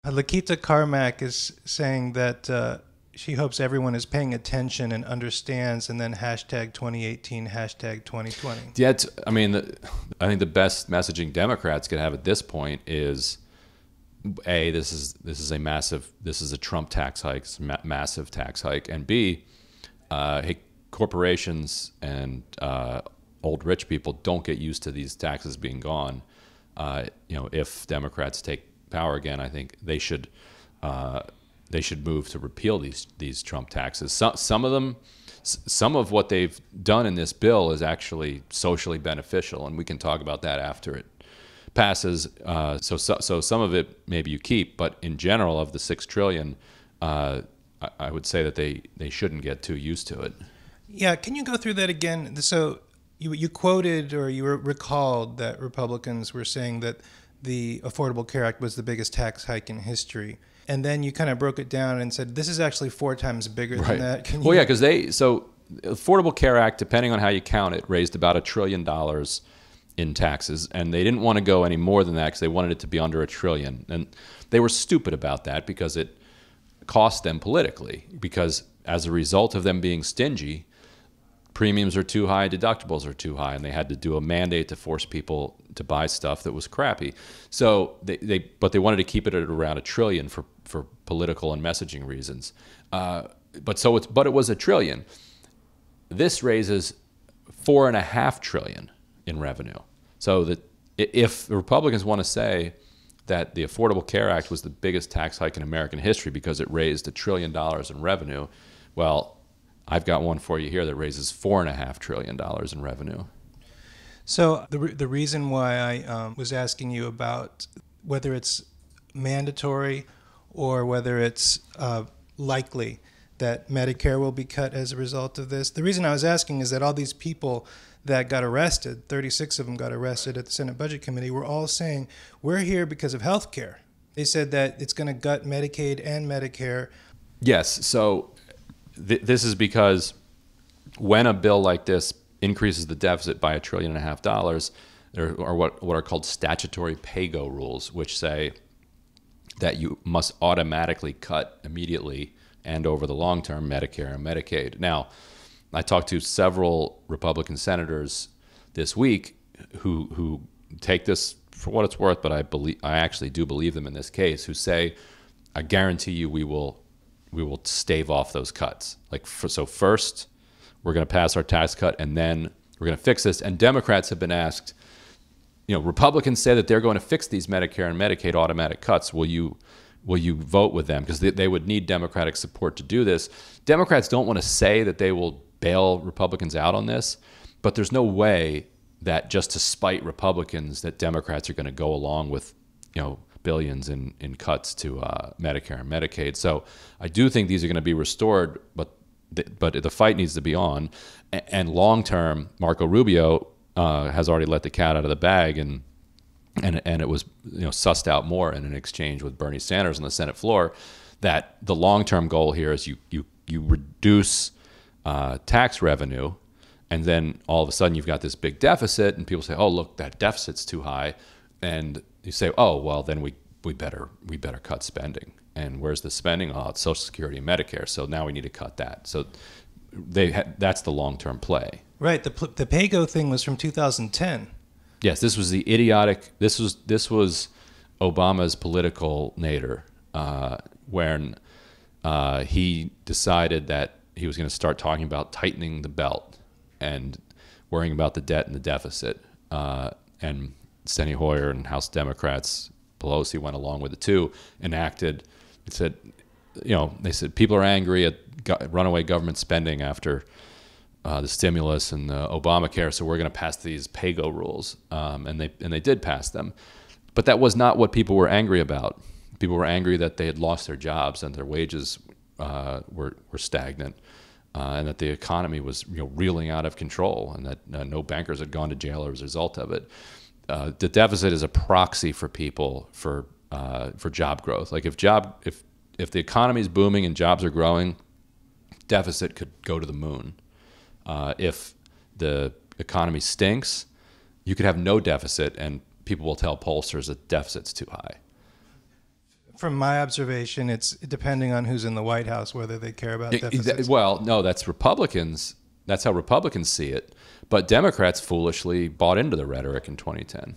Lakita Carmack is saying that she hopes everyone is paying attention and understands, and then hashtag 2018, hashtag 2020. Yeah, I mean, I think the best messaging Democrats could have at this point is, A, this is a Trump tax hike, it's a massive tax hike, and B, hey, corporations and old rich people don't get used to these taxes being gone. If Democrats take power again, I think they should move to repeal these Trump taxes. Some of them, some of what they've done in this bill is actually socially beneficial, and we can talk about that after it passes. So some of it maybe you keep, but in general, of the $6 trillion, I would say that they shouldn't get too used to it. Yeah, can you go through that again? So you quoted, or you recalled that Republicans were saying that the Affordable Care Act was the biggest tax hike in history. And then you kind of broke it down and said, this is actually 4 times bigger than that. Well, yeah, because the Affordable Care Act, depending on how you count it, raised about $1 trillion in taxes. And they didn't want to go any more than that because they wanted it to be under $1 trillion. And they were stupid about that because it cost them politically. Because as a result of them being stingy, premiums are too high, deductibles are too high, and they had to do a mandate to force people to buy stuff that was crappy. So but they wanted to keep it at around $1 trillion for political and messaging reasons. But it was $1 trillion. This raises $4.5 trillion in revenue. So that if the Republicans want to say that the Affordable Care Act was the biggest tax hike in American history because it raised $1 trillion in revenue, well, I've got one for you here that raises $4.5 trillion in revenue. So the reason why I was asking you about whether it's mandatory or whether it's likely that Medicare will be cut as a result of this, the reason I was asking is that all these people that got arrested, 36 of them got arrested at the Senate Budget Committee, were all saying, we're here because of health care. They said that it's going to gut Medicaid and Medicare. Yes, so this is because when a bill like this increases the deficit by $1.5 trillion, there are what are called statutory pay-go rules, which say that you must automatically cut immediately and over the long term Medicare and Medicaid. Now, I talked to several Republican senators this week who take this for what it's worth, but I actually do believe them in this case, who say, I guarantee you we will stave off those cuts. So first, we're going to pass our tax cut, and then we're going to fix this. And Democrats have been asked, Republicans say that they're going to fix these Medicare and Medicaid automatic cuts. Will you vote with them? Because they would need Democratic support to do this. Democrats don't want to say that they will bail Republicans out on this, but there's no way that just to spite Republicans that Democrats are going to go along with, billions in cuts to Medicare and Medicaid. So I do think these are going to be restored, but the fight needs to be on. And long term, Marco Rubio has already let the cat out of the bag, and it was sussed out more in an exchange with Bernie Sanders on the Senate floor that the long term goal here is you reduce tax revenue, and then all of a sudden you've got this big deficit, and people say, oh look, that deficit's too high, and you say, oh well, then we better cut spending. And where's the spending? Oh, it's Social Security and Medicare. So now we need to cut that. So that's the long-term play. Right. The pay-go thing was from 2010. Yes, this was the idiotic. This was Obama's political nadir, when he decided that he was going to start talking about tightening the belt and worrying about the debt and the deficit. And Steny Hoyer and House Democrats, Pelosi, went along with it too, enacted. It said, they said people are angry at runaway government spending after the stimulus and the Obamacare, so we're going to pass these pay-go rules, and they did pass them. But that was not what people were angry about. People were angry that they had lost their jobs and their wages were stagnant, and that the economy was reeling out of control, and that no bankers had gone to jail as a result of it. The deficit is a proxy for people for job growth. Like if the economy is booming and jobs are growing, deficit could go to the moon. If the economy stinks, you could have no deficit, and people will tell pollsters that deficit's too high. From my observation, it's depending on who's in the White House whether they care about deficits. Well, no, that's Republicans. That's how Republicans see it. But Democrats foolishly bought into the rhetoric in 2010.